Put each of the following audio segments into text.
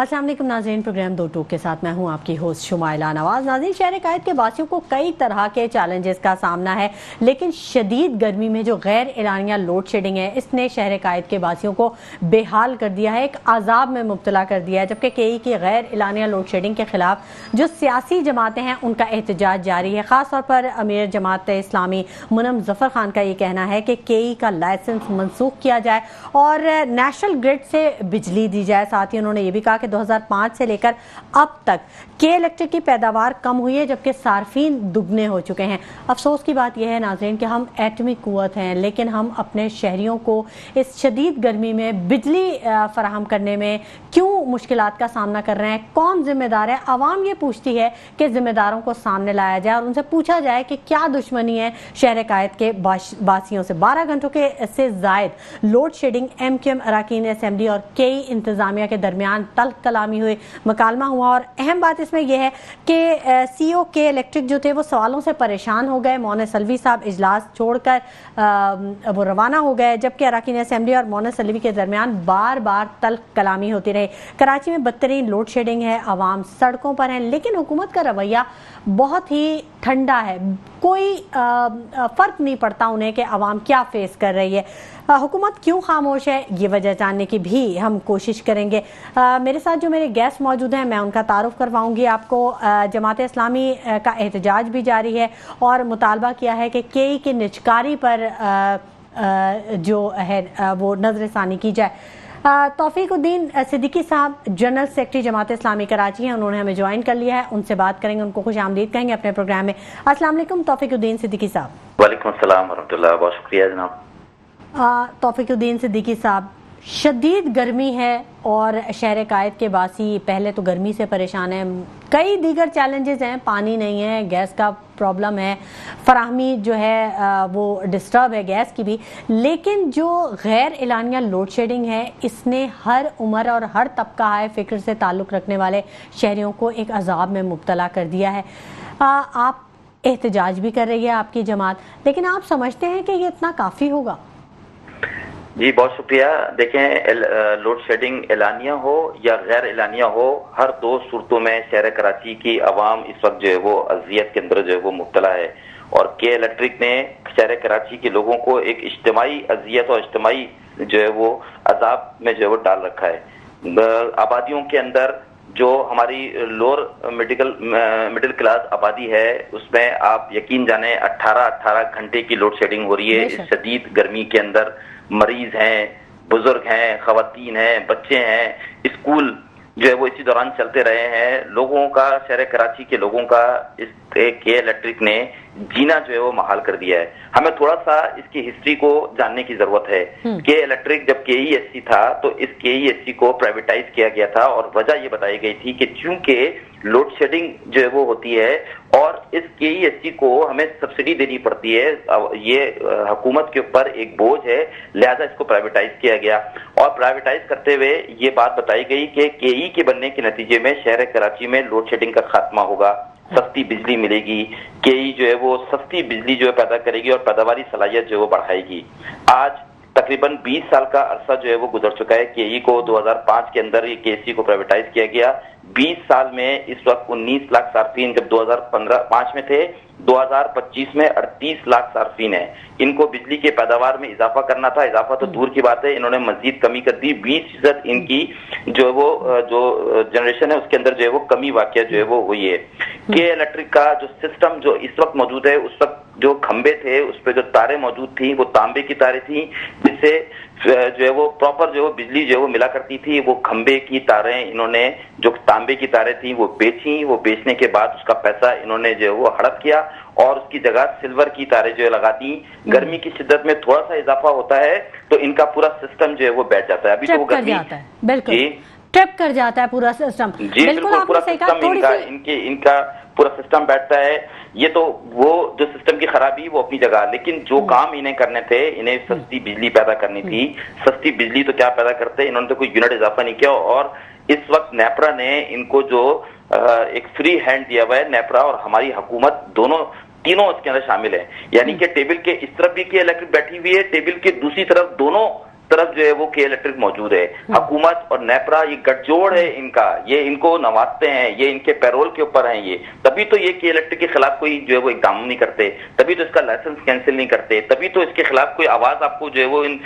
अस्सलाम वालेकुम नाज़रीन, प्रोग्राम दो टूक के साथ मैं हूं आपकी होस्ट शुमाइला नवाज। नाज़रीन, शहर कायद के वासियों को कई तरह के चैलेंजेस का सामना है, लेकिन शदीद गर्मी में जो गैर एलानिया लोड शेडिंग है इसने शहर कायद के वासियों को बेहाल कर दिया है, एक अजाब में मुब्तला कर दिया है। जबकि केई की गैर एलानिया लोड शेडिंग के खिलाफ जो सियासी जमातें हैं उनका एहतजाज जारी है। ख़ास तौर पर अमीर जमात इस्लामी मुनम ज़फ़र खान का ये कहना है कि केई का लाइसेंस मनसूख किया जाए और नेशनल ग्रिड से बिजली दी जाए। साथ ही उन्होंने ये भी कहा कि 2005 से लेकर अब तक के इलेक्ट्रिक की पैदावार कम हुई है, जबकि सार्फिन दुगने हो चुके हैं। अफसोस की बात यह है नाज़रीन कि हम एटमी कुव्वत हैं, लेकिन हम अपने शहरियों को इस शदीद गर्मी में बिजली फराहम करने में क्यों मुश्किलात का सामना कर रहे हैं? कौन जिम्मेदार है? आवाम ये पूछती है कि जिम्मेदारों को सामने लाया जाए और उनसे पूछा जाए कि क्या दुश्मनी है शहर कायद के वासियों से। 12 घंटों के से जायद लोड शेडिंग MQM अरकान असेंबली और कई इंतजामिया के दरमियान तल्ख कलामी हुई, मुकालमा हुआ। और अहम बात इसमें यह है कि CEO के इलेक्ट्रिक जो थे वो सवालों से परेशान हो गए। मोनस सलवी साहब इजलास छोड़कर वो रवाना हो गए, जबकि अरकान असेंबली और मोनस सलवी के दरमियान बार बार तल्ख कलामी होती रही। कराची में बदतरीन लोड शेडिंग है, आवाम सड़कों पर है, लेकिन हुकूमत का रवैया बहुत ही ठंडा है। कोई फ़र्क नहीं पड़ता उन्हें कि आवाम क्या फेस कर रही है। हुकूमत क्यों खामोश है, ये वजह जानने की भी हम कोशिश करेंगे। मेरे साथ जो मेरे गेस्ट मौजूद हैं मैं उनका तारुफ करवाऊंगी आपको। जमात इस्लामी का एहतजाज भी जारी है और मुतालबा किया है कि केई की निजकारी पर जो है वो नज़रसानी की जाए। तौफीकुद्दीन सिद्दीकी साहब जनरल सेक्रेटरी जमात इस्लामी कराची हैं, उन्होंने हमें ज्वाइन कर लिया है। उनसे बात करेंगे, उनको खुश आमदीद कहेंगे अपने प्रोग्राम में। अस्सलाम वालेकुम तौफीकुद्दीन सिद्दीकी साहब। वालेकुम अस्सलाम वरहमतुल्लाह, बहुत शुक्रिया जनाब। तौफीकुद्दीन सिद्दीकी साहब, शदीद गर्मी है और शहर कायद के वासी पहले तो गर्मी से परेशान हैं, कई दीगर चैलेंजेस हैं, पानी नहीं है, गैस का प्रॉब्लम है, फराहमी जो है वो डिस्टर्ब है गैस की भी। लेकिन जो गैर एलानिया लोड शेडिंग है इसने हर उम्र और हर तबका हाय फिक्र से ताल्लुक़ रखने वाले शहरियों को एक अजाब में मुब्तला कर दिया है। आप एहतजाज भी कर रही है आपकी जमात, लेकिन आप समझते हैं कि ये इतना काफ़ी होगा? जी बहुत शुक्रिया। देखें, लोड शेडिंग एलानिया हो या गैर एलानिया हो, हर दो सूरतों में शहर कराची की आवाम इस वक्त जो है वो अजियत के अंदर जो है वो मुब्तला है। और के इलेक्ट्रिक ने शहर कराची के लोगों को एक इज्तिमाई अजियत और इज्तिमाई जो है वो अजाब में जो है वो डाल रखा है। आबादियों के अंदर जो हमारी लोअर मिडिल क्लास आबादी है उसमें आप यकीन जाने 18 घंटे की लोड शेडिंग हो रही है इस शदीद गर्मी के अंदर। मरीज हैं, बुजुर्ग हैं, खवातीन हैं, बच्चे हैं, स्कूल जो है वो इसी दौरान चलते रहे हैं। लोगों का, शहर कराची के लोगों का इस के इलेक्ट्रिक ने जीना जो है वो महाल कर दिया है। हमें थोड़ा सा इसकी हिस्ट्री को जानने की जरूरत है। के इलेक्ट्रिक जब KESC था तो इस KESC को प्राइवेटाइज किया गया था और वजह ये बताई गई थी कि चूंकि लोड शेडिंग जो है वो होती है और इस KESC को हमें सब्सिडी देनी पड़ती है, ये हुकूमत के ऊपर एक बोझ है, लिहाजा इसको प्राइवेटाइज किया गया। और प्राइवेटाइज करते हुए ये बात बताई गई कि KE के बनने के नतीजे में शहर कराची में लोड शेडिंग का खात्मा होगा, सस्ती बिजली मिलेगी, KE जो है वो सस्ती बिजली जो है पैदा करेगी और पैदावारी सलाहियत जो है वो बढ़ाएगी। आज तकरीबन 20 साल का अरसा जो है वो गुजर चुका है। KE को 2005 के अंदर ये KESC को प्राइवेटाइज किया गया। 20 साल में इस वक्त 19 लाख सार्फिन जब 2015-5 में थे, 2025 में 38 लाख सार्फिन है। इनको बिजली के पैदावार में इजाफा करना था, इजाफा तो दूर की बात है, इन्होंने मजीद कमी कर दी। 20% इनकी जो वो जो जनरेशन है उसके अंदर जो है वो कमी वाकया जो है वो हुई है। के इलेक्ट्रिक का जो सिस्टम जो इस वक्त मौजूद है, उस वक्त जो खंबे थे उस पर जो तारें मौजूद थी वो तांबे की तारें थी, जिससे जो है वो प्रॉपर जो बिजली जो है वो मिला करती थी। वो खंबे की तारें इन्होंने जो तांबे की तारें थी वो बेची, वो बेचने के बाद उसका पैसा इन्होंने जो है वो हड़प किया और उसकी जगह सिल्वर की तारें जो है लगा दी। गर्मी की शिद्दत में थोड़ा सा इजाफा होता है तो इनका पूरा सिस्टम जो है वो बैठ जाता है। अभी तो वो गर्मी बिल्कुल ट्रिप कर जाता है पूरा सिस्टम। जी बिल्कुल, पूरा सिस्टम इनका पूरा सिस्टम बैठता है। ये तो वो जो सिस्टम की खराबी वो अपनी जगह, लेकिन जो काम इन्हें करने थे, इन्हें सस्ती बिजली पैदा करनी थी। सस्ती बिजली तो क्या पैदा करते, इन्होंने तो कोई यूनिट इजाफा नहीं किया। और इस वक्त नेपरा ने इनको जो एक फ्री हैंड दिया हुआ है, नेपरा और हमारी हुकूमत दोनों तीनों इसके अंदर शामिल है। यानी कि टेबल के इस तरफ भी की इलेक्ट्रिक बैठी हुई है, टेबल के दूसरी तरफ दोनों तरफ जो है वो के इलेक्ट्रिक मौजूद है। हुकूमत और नेपरा ये गठजोड़ है इनका, ये इनको नवाजते हैं, ये इनके पैरोल के ऊपर हैं ये, तभी तो ये के इलेक्ट्रिक के खिलाफ कोई जो है वो इकदाम नहीं करते, तभी तो इसका लाइसेंस कैंसिल नहीं करते, तभी तो इसके खिलाफ कोई आवाज आपको जो है वो इन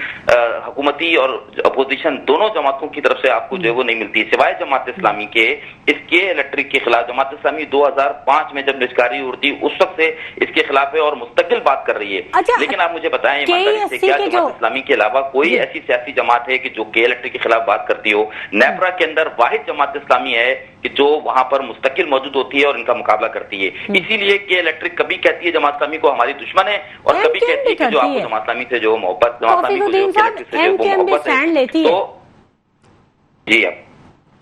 हुकूमती और अपोजिशन दोनों जमातों की तरफ से आपको जो है वो नहीं मिलती, सिवाय जमात इस्लामी के। इसके इलेक्ट्रिक के खिलाफ जमात इस्लामी 2005 में जब निष्कारी उड़ती उस वक्त से इसके खिलाफ है और मुस्तकिल बात कर रही है। अच्छा, लेकिन आप मुझे बताएं ईमानदारी से, क्या जमात इस्लामी के अलावा कोई ऐसी सियासी जमात है कि जो के इलेक्ट्रिक के खिलाफ बात करती हो? नेपरा के अंदर वाहिद जमात इस्लामी है कि जो वहां पर मुस्तकिल मौजूद होती है और इनका मुकाबला करती है। इसीलिए के इलेक्ट्रिक कभी कहती है जमात इस्लामी को हमारी दुश्मन है और कभी कहती है कि जो आपको जमात इस्लामी से जो मोहब्बत, जमात इस्लामी को जो के इलेक्ट्रिक से जो मोहब्बत है। तो जी आप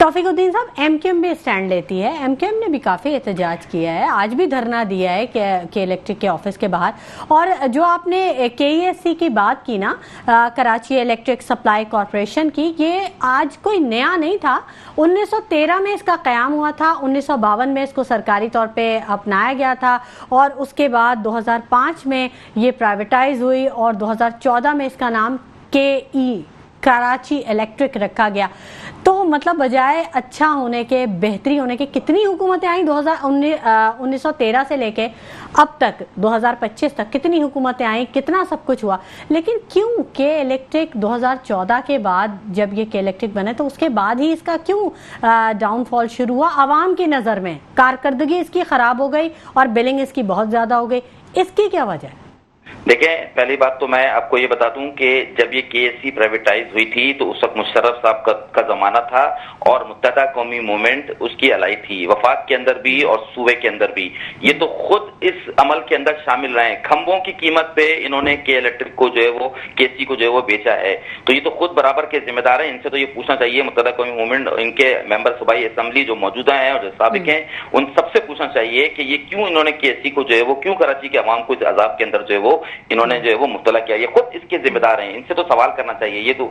तौफीकुद्दीन साहब, एमक्यूएम भी स्टैंड लेती है, एमक्यूएम ने भी काफ़ी एहतजाज किया है, आज भी धरना दिया है के इलेक्ट्रिक के ऑफिस के बाहर। और जो आपने केईएससी की बात की ना, कराची इलेक्ट्रिक सप्लाई कॉरपोरेशन की, ये आज कोई नया नहीं था। 1913 में इसका क़याम हुआ था, 1952 में इसको सरकारी तौर पे अपनाया गया था और उसके बाद 2005 में ये प्राइवेटाइज हुई और 2014 में इसका नाम कराची इलेक्ट्रिक रखा गया। तो मतलब बजाय अच्छा होने के, बेहतरी होने के, कितनी हुकूमतें आई 1913 से लेके अब तक 2025 तक, कितनी हुकूमतें आई, कितना सब कुछ हुआ, लेकिन क्यों के इलेक्ट्रिक 2014 के बाद जब ये के इलेक्ट्रिक बने तो उसके बाद ही इसका क्यों डाउनफॉल शुरू हुआ? आवाम की नज़र में कारकर्दगी इसकी ख़राब हो गई और बिलिंग इसकी बहुत ज़्यादा हो गई, इसकी क्या वजह है? देखें, पहली बात तो मैं आपको ये बता दूं कि जब ये केएससी प्राइवेटाइज हुई थी तो उस वक्त मुशर्रफ साहब का जमाना था और मुत्तहदा कौमी मूवमेंट उसकी अलाई थी, वफाक के अंदर भी और सूबे के अंदर भी। ये तो खुद इस अमल के अंदर शामिल रहे, खंभों की कीमत पे इन्होंने के इलेक्ट्रिक को जो है वो, केएससी को जो है वो बेचा है, तो ये तो खुद बराबर के जिम्मेदार हैं। इनसे तो ये पूछना चाहिए, मुत्तहदा कौमी मूवमेंट, इनके मेंबर सूबाई असेंबली जो मौजूदा हैं और जो साबिक हैं, उन सबसे पूछना चाहिए कि ये क्यों इन्होंने केएससी को जो है वो, क्यों कराची के अवाम को इस अजाब के अंदर जो है वो इन्होंने जो है वो मुब्तला किया, ये खुद इसके जिम्मेदार हैं। इनसे तो सवाल करना चाहिए। ये तो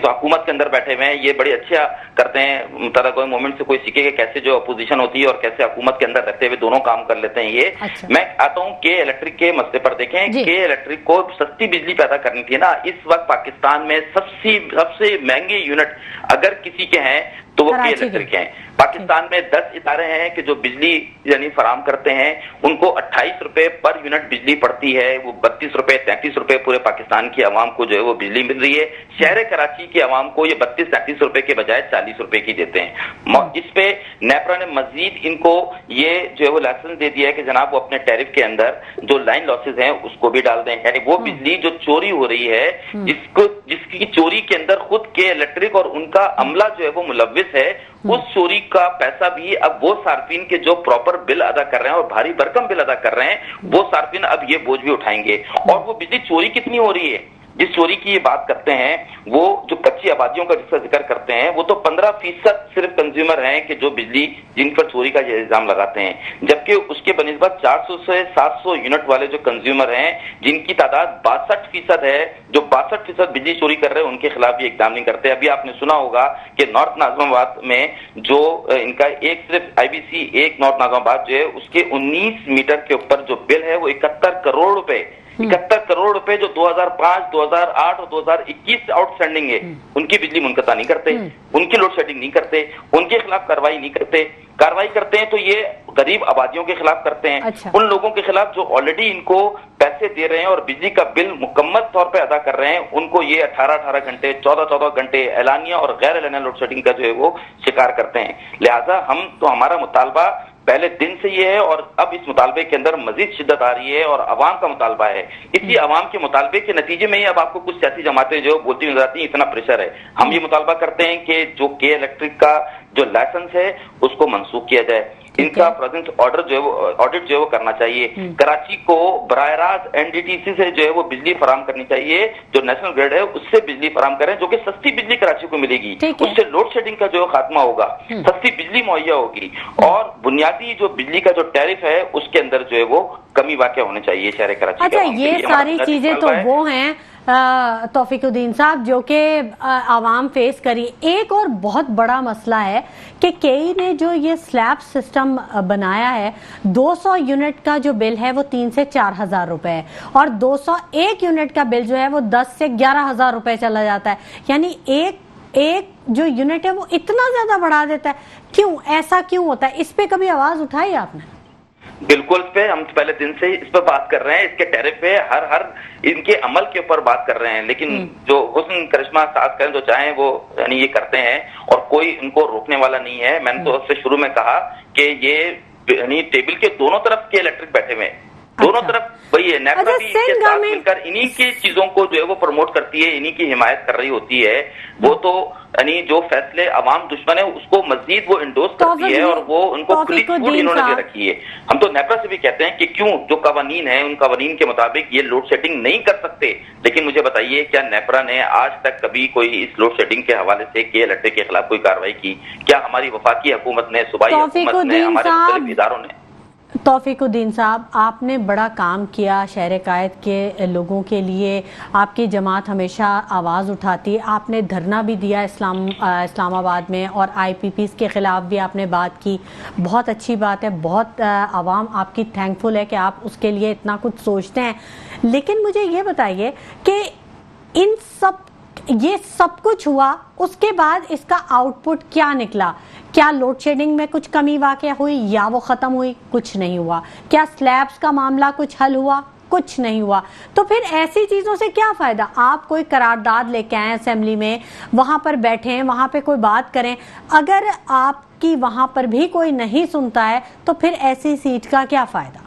हुकूमत के अंदर बैठे हुए हैं, ये बड़ी अच्छा करते हैं, मुत्तहदा कौमी मूवमेंट से कोई सीखे कि कैसे जो अपोजिशन होती है और कैसे हुकूमत के अंदर रहते हुए दोनों काम कर लेते हैं ये। अच्छा। मैं आता हूँ के इलेक्ट्रिक के मसले पर। देखें, के इलेक्ट्रिक को सस्ती बिजली पैदा करनी थी ना। इस वक्त पाकिस्तान में सबसे महंगे यूनिट अगर किसी के हैं तो वो के इलेक्ट्रिक हैं। पाकिस्तान में 10 इदारे हैं कि जो बिजली यानी फराम करते हैं, उनको 28 रुपए पर यूनिट बिजली पड़ती है, वो 32 रुपए 33 रुपए पूरे पाकिस्तान की आवाम को जो है वो बिजली मिल रही है। शहर कराची की आवाम को ये 32-33 रुपए के बजाय 40 रुपए की देते हैं। इस पे नेपरा ने मजीद इनको ये जो है वो लाइसेंस दे दिया है कि जनाब वो अपने टैरिफ के अंदर जो लाइन लॉसेज हैं उसको भी डाल दें, यानी वो बिजली जो चोरी हो रही है जिसकी चोरी के अंदर खुद के इलेक्ट्रिक और उनका अमला जो है वो मुलव्विस है, उस चोरी का पैसा भी अब वो सार्फिन के जो प्रॉपर बिल अदा कर रहे हैं और भारी भरकम बिल अदा कर रहे हैं, वो सार्फिन अब ये बोझ भी उठाएंगे। और वो बिजली चोरी कितनी हो रही है, जिस चोरी की ये बात करते हैं, वो जो कच्ची आबादियों का जिसका जिक्र करते हैं, वो तो 15% सिर्फ कंज्यूमर हैं कि जो बिजली जिन पर चोरी का ये इल्जाम लगाते हैं, जबकि उसके बनिस्बत 400 से 700 यूनिट वाले जो कंज्यूमर हैं जिनकी तादाद 62% है, जो 62% बिजली चोरी कर रहे हैं, उनके खिलाफ भी इकदाम नहीं करते। अभी आपने सुना होगा कि नॉर्थ नाज़िमाबाद में जो इनका एक सिर्फ IBC एक नॉर्थ नाज़िमाबाद जो है उसके 19 मीटर के ऊपर जो बिल है वो 71 करोड़ रुपए 71 करोड़ रुपए जो 2005, 2008 और 2021 आउटस्टैंडिंग है, उनकी बिजली मुनक़ता नहीं करते, उनकी लोड शेडिंग नहीं करते, उनके खिलाफ कार्रवाई नहीं करते। कार्रवाई करते हैं तो ये गरीब आबादियों के खिलाफ करते हैं। अच्छा। उन लोगों के खिलाफ जो ऑलरेडी इनको पैसे दे रहे हैं और बिजली का बिल मुकम्मल तौर पे अदा कर रहे हैं, उनको ये 18-18 घंटे 14-14 घंटे एलानिया और गैर एलानिया लोड शेडिंग का जो है वो शिकार करते हैं। लिहाजा हमारा मुतालबा पहले दिन से ये है और अब इस मुतालबे के अंदर मजीद शिद्दत आ रही है और अवाम का मुतालबा है। इसी अवाम के मुतालबे के नतीजे में ही अब आपको कुछ सियासी जमातें जो बोलती नजर आती हैं, इतना प्रेशर है। हम ये मुतालबा करते हैं कि जो के इलेक्ट्रिक का जो लाइसेंस है उसको मनसूख किया जाए, इनका प्रेजेंस ऑर्डर जो है वो ऑडिट जो है वो करना चाहिए। कराची को बराह रास्त NDTC से जो है वो बिजली फराम करनी चाहिए, जो नेशनल ग्रिड है उससे बिजली फराम करें, जो कि सस्ती बिजली कराची को मिलेगी, उससे लोड शेडिंग का जो खात्मा होगा, सस्ती बिजली मुहैया होगी और बुनियादी जो बिजली का जो टैरिफ है उसके अंदर जो है वो कमी वाक़या होने चाहिए शहर कराची। अच्छा, ये सारी चीजें तो वो हैं तौफीकुद्दीन साहब, जो कि आवाम फेस करी। एक और बहुत बड़ा मसला है कि केई ने जो ये स्लैब सिस्टम बनाया है, 200 यूनिट का जो बिल है वो 3 से 4 हज़ार रुपए है, और 201 यूनिट का बिल जो है वो 10 से 11 हज़ार रुपए चला जाता है। यानी एक जो यूनिट है वो इतना ज्यादा बढ़ा देता है। क्यों, ऐसा क्यों होता है? इस पे कभी आवाज उठाई आपने? बिल्कुल, पे हम पहले दिन से ही इस पर बात कर रहे हैं, इसके टैरिफ पे हर इनके अमल के ऊपर बात कर रहे हैं, लेकिन जो हुस्न करिश्मा साथ करें जो चाहें वो यानी ये करते हैं और कोई इनको रोकने वाला नहीं है। मैंने तो उससे शुरू में कहा कि ये यानी टेबल के दोनों तरफ के इलेक्ट्रिक बैठे हुए हैं, दोनों तरफ वही है। नेपरा भी इसके साथ मिलकर इन्हीं की चीजों को जो है वो प्रमोट करती है, इन्हीं की हिमायत कर रही होती है। वो तो यानी जो फैसले अवाम दुश्मन है उसको मजीद वो इंडोर्स करती है और वो उनको खुली छूट इन्होंने दे रखी है। हम तो नेपरा से भी कहते हैं कि क्यों जो कवानीन है उन कवानीन के मुताबिक ये लोड शेडिंग नहीं कर सकते, लेकिन मुझे बताइए क्या नेपरा ने आज तक कभी कोई इस लोड शेडिंग के हवाले से के इलेक्ट्रिक के खिलाफ कोई कार्रवाई की? क्या हमारी वफाकी हुकूमत ने, सूबाई हुकूमत ने, हमारे मुख्तलिफ इदारों ने? तौफीकुद्दीन साहब, आपने बड़ा काम किया शहर कायद के लोगों के लिए, आपकी जमात हमेशा आवाज़ उठाती है। आपने धरना भी दिया इस्लामाबाद में और IPPs के ख़िलाफ़ भी आपने बात की। बहुत अच्छी बात है, बहुत आवाम आपकी थैंकफुल है कि आप उसके लिए इतना कुछ सोचते हैं। लेकिन मुझे ये बताइए कि ये सब कुछ हुआ, उसके बाद इसका आउटपुट क्या निकला? क्या लोड शेडिंग में कुछ कमी वाक़या हुई या वो ख़त्म हुई? कुछ नहीं हुआ। क्या स्लैब्स का मामला कुछ हल हुआ? कुछ नहीं हुआ। तो फिर ऐसी चीज़ों से क्या फ़ायदा? आप कोई करारदाद लेके आए असेंबली में, वहाँ पर बैठें, वहाँ पे कोई बात करें। अगर आपकी वहाँ पर भी कोई नहीं सुनता है तो फिर ऐसी सीट का क्या फ़ायदा?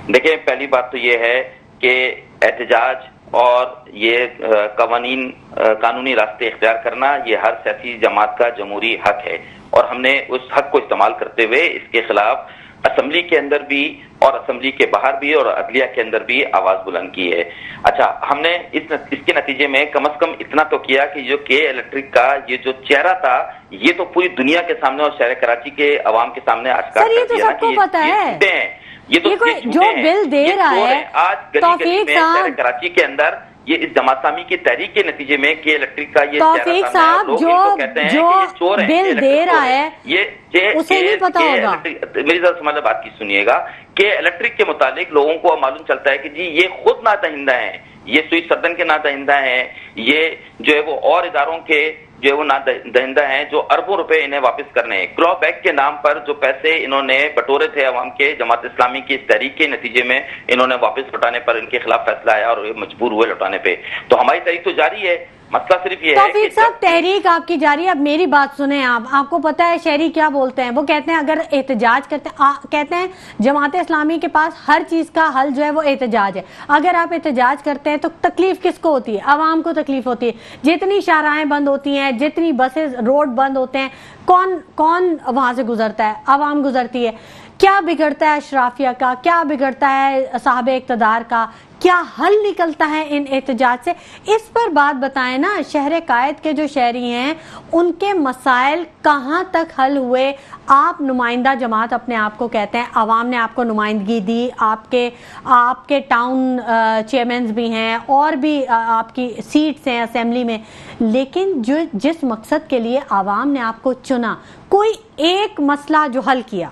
देखिए, पहली बात तो ये है कि एहतजाज और ये कानूनी रास्ते इख्तियार करना ये हर सियासी जमात का जमहूरी हक है, और हमने उस हक को इस्तेमाल करते हुए इसके खिलाफ असेंबली के अंदर भी और असेंबली के बाहर भी और अदलिया के अंदर भी आवाज बुलंद की है। अच्छा, हमने इसके नतीजे में कम से कम इतना तो किया कि जो के इलेक्ट्रिक का ये जो चेहरा था ये तो पूरी दुनिया के सामने और शहर कराची के अवाम के सामने आश्कार कर दिया कि ये तो जो बिल दे रहा है आज गली में शहर कराची के अंदर ये इस जमात इस्लामी की तहरीक के नतीजे में के इलेक्ट्रिक का ये तौफीक साहब जो बिल दे रहा है ये उसे नहीं पता होगा। मेरी तरफ से बात की सुनिएगा कि इलेक्ट्रिक के मुतालिक लोगों को मालूम चलता है कि जी ये खुद नादहिंदा है, ये स्विच सदन के नादहिंदा है, ये जो है वो और इदारों के जो है वो नादहिंदा हैं जो अरबों रुपए इन्हें वापस करने हैं। क्लॉ बैक के नाम पर जो पैसे इन्होंने बटोरे थे अवाम के, जमात इस्लामी की इस तहरीक के नतीजे में इन्होंने वापस लौटाने पर इनके खिलाफ फैसला आया और मजबूर हुए लौटाने पे। तो हमारी तहरीक तो जारी है, मसला सिर्फ ये है कि साहब तहरीक आपकी जारी है। अब मेरी बात सुने आपको पता है शहरी क्या बोलते हैं? वो कहते हैं अगर एहतजाज करते कहते हैं जमात इस्लामी के पास हर चीज का हल जो है वो एहतजाज है। अगर आप एहतजाज करते हैं तो तकलीफ किसको होती है? आवाम को तकलीफ होती है। जितनी शाहराहें बंद होती हैं, जितनी बसेस रोड बंद होते हैं, कौन वहां से गुजरता है? आवाम गुजरती है। क्या बिगड़ता है अशराफिया का? क्या बिगड़ता है साहब इक़्तिदार का? क्या हल निकलता है इन एहतजाज से? इस पर बात बताएं ना। शहर कायद के जो शहरी हैं उनके मसाइल कहाँ तक हल हुए? आप नुमाइंदा जमात अपने आप को कहते हैं, आवाम ने आपको नुमाइंदगी दी, आपके टाउन चेयरमैन भी हैं और भी आपकी सीट्स हैं असेंबली में, लेकिन जिस मकसद के लिए आवाम ने आपको चुना, कोई एक मसला जो हल किया?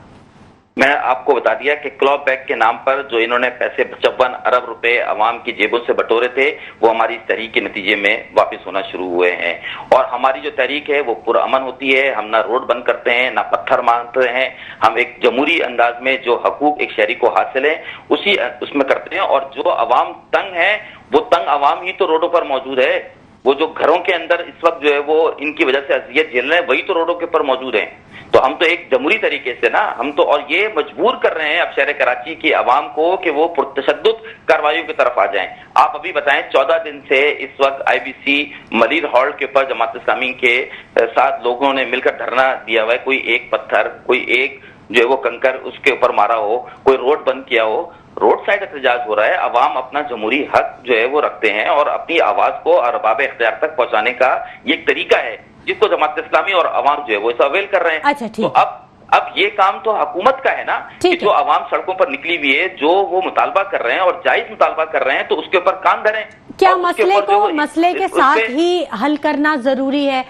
मैं आपको बता दिया कि क्लॉ बैक के नाम पर जो इन्होंने पैसे 55 अरब रुपए अवाम की जेबों से बटोरे थे वो हमारी इस तहरीक के नतीजे में वापस होना शुरू हुए हैं। और हमारी जो तहरीक है वो पुरअमन होती है। हम ना रोड बंद करते हैं, ना पत्थर मारते हैं। हम एक जमहूरी अंदाज में जो हकूक एक शहरी को हासिल है उसमें करते हैं। और जो अवाम तंग है वो तंग अवाम ही तो रोडों पर मौजूद है। वो जो घरों के अंदर इस वक्त जो है वो इनकी वजह से अजियत झेल रहे हैं वही तो रोडों के ऊपर मौजूद हैं। तो हम तो एक जमहूरी तरीके से ना हम तो और ये मजबूर कर रहे हैं अब शहर कराची की आवाम को कि वो पुरतशद्दुद कार्रवाइयों की तरफ आ जाएं। आप अभी बताएं 14 दिन से इस वक्त IBC मलिर हॉल के ऊपर जमात इस्लामी के साथ लोगों ने मिलकर धरना दिया हुआ है। कोई एक पत्थर, कोई एक जो है वो कंकर उसके ऊपर मारा हो, कोई रोड बंद किया हो, रोड साइड एहतजाज हो रहा है। अवाम अपना जमहूरी हक जो है वो रखते हैं और अपनी आवाज को अरबाब इख्तियार तक पहुंचाने का ये एक तरीका है जिसको जमात इस्लामी और अवाम जो है वो अवेल कर रहे हैं। अच्छा, तो अब ये काम तो हुकूमत का है ना कि जो अवाम सड़कों पर निकली हुई है, जो वो मुतालबा कर रहे हैं और जायज मुतालबा कर रहे हैं तो उसके ऊपर कान धरें। کیا مسئلے کے ساتھ ہی حل کرنا ضروری ہے؟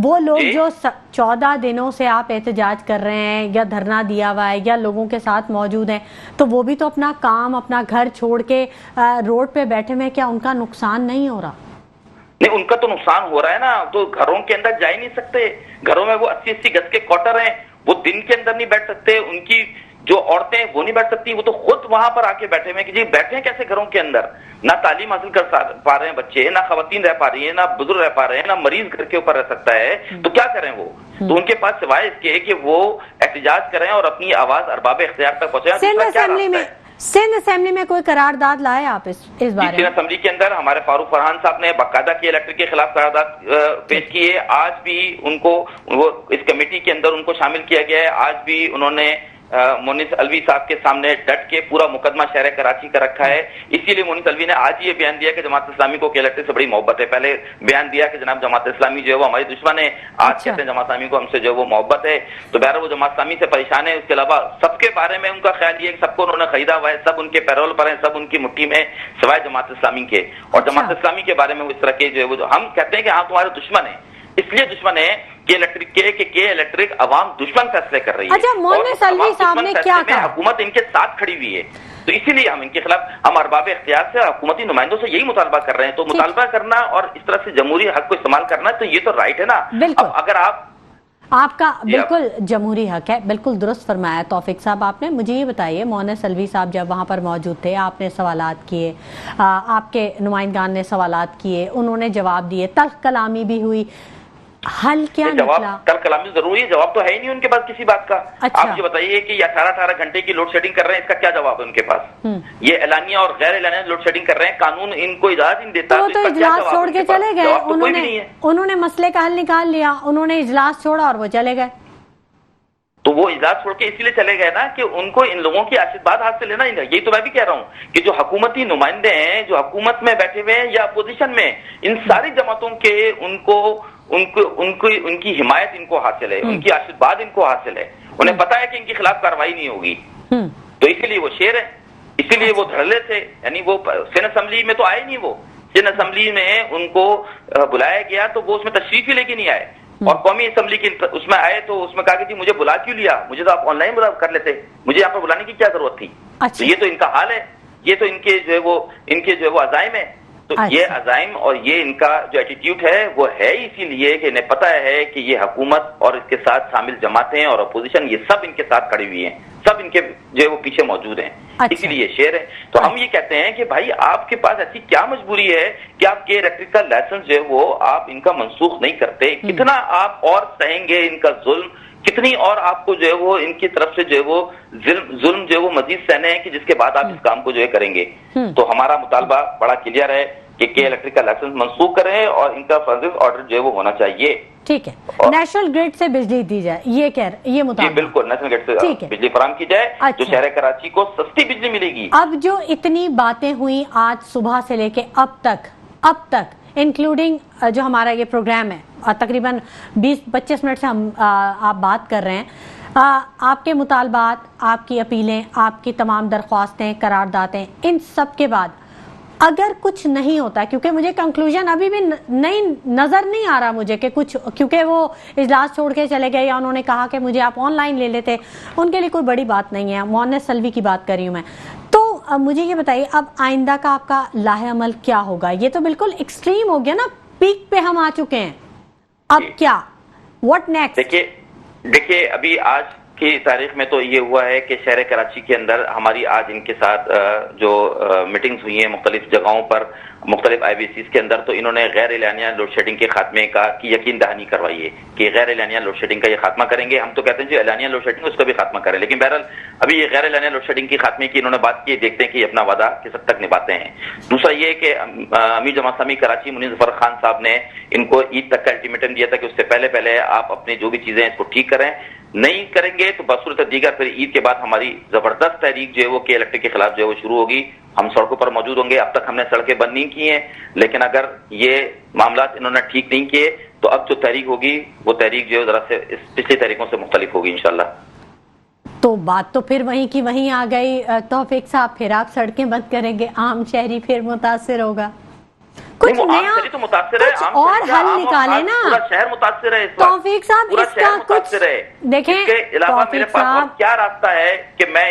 وہ لوگ جو 14 دنوں سے آپ احتجاج کر رہے ہیں یا دھرنا دیا ہوا ہے یا لوگوں کے ساتھ موجود ہیں، تو وہ بھی تو اپنا کام، اپنا گھر چھوڑ کے روڈ پہ بیٹھے ہوئے، کیا ان کا نقصان نہیں ہو رہا؟ نہیں، ان کا تو نقصان ہو رہا ہے نا، تو گھروں کے اندر جا ہی نہیں سکتے. گھروں میں وہ 80-80 گز کے کوارٹر ہیں، وہ دن کے اندر نہیں بیٹھ سکتے. ان کی جو عورتیں وہ نہیں بیٹھ سکتی، وہ تو خود وہاں پر آ کے بیٹھے ہوئے کہ جی بیٹھے کیسے گھروں کے اندر. نہ تعلیم حاصل کر پا رہے ہیں بچے، نہ خواتین رہ پا رہی ہیں، نہ بزرگ رہ پا رہے ہیں، نہ مریض گھر کے اوپر رہ سکتا ہے. تو کیا کریں وہ؟ تو ان کے پاس سوائے اس کے کہ وہ احتجاج کریں اور اپنی آواز ارباب اختیار تک پہنچائیں. سندھ اسمبلی میں کوئی قرارداد لائے آپ اس بارے میں؟ سندھ اسمبلی کے اندر ہمارے فاروق فرحان صاحب نے باقاعدہ کی الیکٹرک کے خلاف قرارداد پیش کی ہے. آج بھی ان کو وہ اس کمیٹی کے اندر ان کو شامل کیا گیا ہے. آج بھی انہوں نے مونس الوی صاحب کے سامنے ڈٹ کے پورا مقدمہ شہر کراچی کا رکھا ہے. اسی لیے مونس الوی نے آج یہ بیان دیا کہ جماعت اسلامی کو الیکٹرک سے بڑی محبت ہے. پہلے بیان دیا کہ جناب جماعت اسلامی جو ہے وہ ہماری دشمن ہے، آج کہتے ہیں جماعت اسلامی کو ہم سے جو ہے وہ محبت ہے. تو بہرحال وہ جماعت اسلامی سے پریشان ہے. اس کے علاوہ سب کے بارے میں ان کا خیال یہ کہ سب کو انہوں نے خریدا ہوا ہے، سب ان کے پیرول پر ہیں، سب ان کی مٹھی میں سوائے جماعت اسلامی کے. اور جماعت اسلامی کے بارے میں وہ اس طرح کے جو ہے وہ ہم کہتے ہیں کہ ہاں تمہارے دشمن ہیں، اس لیے دشمن ہے کہ الیکٹرک عوام دشمن فیصلے کر رہی ہے. اچھا، مونس الوی صاحب نے کیا کہا؟ حکومت ان کے ساتھ کھڑی ہوئی ہے، تو اسی لیے ہم ان کے خلاف، ہم ارباب اختیار سے حکومتی نمائندوں سے یہی مطالبہ کر رہے ہیں. تو مطالبہ کرنا اور اس طرح سے جمہوری حق کو استعمال کرنا تو یہ تو رائٹ ہے نا. اب اگر آپ کا بالکل جمہوری حق ہے، بالکل درست فرمایا توفیق صاحب آپ نے. مجھے یہ بتائیے، مونس الوی صاحب جب وہاں پر موجود تھے، آپ نے سوالات کیے، آپ کے نمائندگان نے سوالات کیے، انہوں نے جواب دیے، تلخ کلامی بھی ہوئی، حل کیا نکلا؟ تلخ کلامی ضروری ہے، جواب تو ہے ہی نہیں ان کے پاس کسی بات کا. آپ یہ بتائیے کہ یہ 18 گھنٹے کی لوڈ شیڈنگ کر رہے ہیں، اس کا کیا جواب ہے ان کے پاس؟ یہ اعلانیہ اور غیر اعلانیہ لوڈ شیڈنگ کر رہے ہیں، قانون ان کو اجازت نہیں دیتا. تو اجلاس چھوڑ کے چلے گئے، انہوں نے مسئلے کا حل نکال لیا، انہوں نے اجلاس چھوڑا اور وہ چلے گئے. تو وہ اجلاس چھوڑ کے اسی لیے چلے گئے نا کہ ان کو ان لوگوں کی آشیرواد ہاتھ سے لینا ہی. یہی تو میں بھی کہہ رہا ہوں کہ جو حکومتی نمائندے ہیں، جو حکومت میں بیٹھے ہوئے ہیں یا اپوزیشن میں، ان ساری جماعتوں کے ان کی حمایت ان کو حاصل ہے، ان کی آشیرواد ان کو حاصل ہے. انہیں پتا ہے کہ ان کے خلاف کارروائی نہیں ہوگی، تو اسی لیے وہ شیر ہے، اسی لیے وہ دھڑلے تھے. یعنی وہ سندھ اسمبلی میں تو آئے نہیں، وہ سندھ اسمبلی میں ان کو بلایا گیا تو وہ اس میں تشریف ہی لے کے نہیں آئے. اور قومی اسمبلی کی اس میں آئے تو اس میں کہا کہ جی مجھے بلا کیوں لیا، مجھے تو آپ آن لائن کر لیتے، مجھے یہاں پر بلانے کی کیا ضرورت تھی. تو یہ تو ان کا حال ہے، یہ تو ان کے جو ہے وہ عزائم ہے. تو یہ عزائم اور یہ ان کا جو ایٹیٹیوڈ ہے وہ ہے اسی لیے کہ انہیں پتا ہے کہ یہ حکومت اور اس کے ساتھ شامل جماعتیں اور اپوزیشن یہ سب ان کے ساتھ کھڑی ہوئی ہیں، سب ان کے جو ہے وہ پیچھے موجود ہیں. اسی لیے شیر ہے. تو ہم یہ کہتے ہیں کہ بھائی آپ کے پاس ایسی کیا مجبوری ہے کہ آپ کے الیکٹرک کا لائسنس جو ہے وہ آپ ان کا منسوخ نہیں کرتے؟ کتنا آپ اور سہیں گے ان کا ظلم، کتنی اور آپ کو جو ہے وہ ان کی طرف سے جو ہے وہ ظلم جو ہے وہ مزید سہنے ہیں کہ جس کے بعد آپ اس کام کو جو ہے کریں گے. تو ہمارا مطالبہ بڑا کلیئر ہے کہ الیکٹرک کا لائسنس منسوخ کریں اور ان کا فرض آرڈر جو ہے وہ ہونا چاہیے. ٹھیک ہے، نیشنل گریڈ سے بجلی دی جائے، یہ مطالبہ. جی بالکل، نیشنل گریڈ سے بجلی فراہم کی جائے جو شہر کراچی کو سستی بجلی ملے گی. اب جو اتنی باتیں ہوئی آج صبح سے لے کے اب تک انکلوڈنگ جو ہمارا یہ پروگرام ہے، تقریباً 20-25 منٹ سے ہم آپ بات کر رہے ہیں، آپ کے مطالبات، آپ کی اپیلیں، آپ کی تمام درخواستیں، قراردادیں، ان سب کے بعد اگر کچھ نہیں ہوتا، کیونکہ مجھے کنکلوژن ابھی بھی نظر نہیں آ رہا مجھے کہ کچھ، کیونکہ وہ اجلاس چھوڑ کے چلے گئے یا انہوں نے کہا کہ مجھے آپ آن لائن لے لیتے، ان کے لیے کوئی بڑی بات نہیں ہے. مونس الوی کی بات کر رہی ہوں میں. تو مجھے یہ بتائیے اب آئندہ کا آپ کا لاہ عمل کیا ہوگا؟ یہ تو بالکل ایکسٹریم ہو گیا نا، پیک پہ ہم آ چکے ہیں، اب کیا، واٹ نیکسٹ؟ دیکھیے ابھی آج کی تاریخ میں تو یہ ہوا ہے کہ شہر کراچی کے اندر ہماری آج ان کے ساتھ جو میٹنگز ہوئی ہیں مختلف جگہوں پر، مختلف آئی بی سیز کے اندر، تو انہوں نے غیر اعلانیہ لوڈ شیڈنگ کے خاتمے کی یقین دہانی کروائی ہے کہ غیر اعلانیہ لوڈ شیڈنگ کا یہ خاتمہ کریں گے. ہم تو کہتے ہیں جو اعلانیہ لوڈ شیڈنگ اس کا بھی خاتمہ کریں، لیکن بہرحال ابھی یہ غیر اعلانیہ لوڈ شیڈنگ کی خاتمے کی انہوں نے بات کی، دیکھتے ہیں کہ اپنا وعدہ کس حد تک نبھاتے ہیں. دوسرا یہ کہ امیر جماعت اسلامی کراچی منیر ظفر خان صاحب نے ان کو عید تک کا الٹیمیٹم دیا تھا کہ اس سے پہلے آپ اپنی جو بھی چیزیں اس کو ٹھیک کریں. نہیں کریں گے تو بصورت دیگر پھر عید کے بعد ہماری زبردست تحریک جو ہے وہ کے الیکٹرک کے خلاف جو ہے وہ شروع ہوگی. ہم سڑکوں پر موجود ہوں گے. اب تک ہم نے سڑکیں بند نہیں کی ہیں، لیکن اگر یہ معاملات انہوں نے ٹھیک نہیں کیے تو اب جو تحریک ہوگی وہ تحریک جو ہے ذرا سے پچھلی تحریکوں سے مختلف ہوگی انشاءاللہ. تو بات تو پھر وہیں کی وہیں آ گئی توفیق صاحب، پھر آپ سڑکیں بند کریں گے، عام شہری پھر متاثر ہوگا. कुछ नया तो मुतासिर है, कुछ और हल निकाले ना। पूरा शहर मुतासिर है, तौफीक साहब इसका कुछ देखें। इसके अलावा मेरे पास क्या रास्ता है कि मैं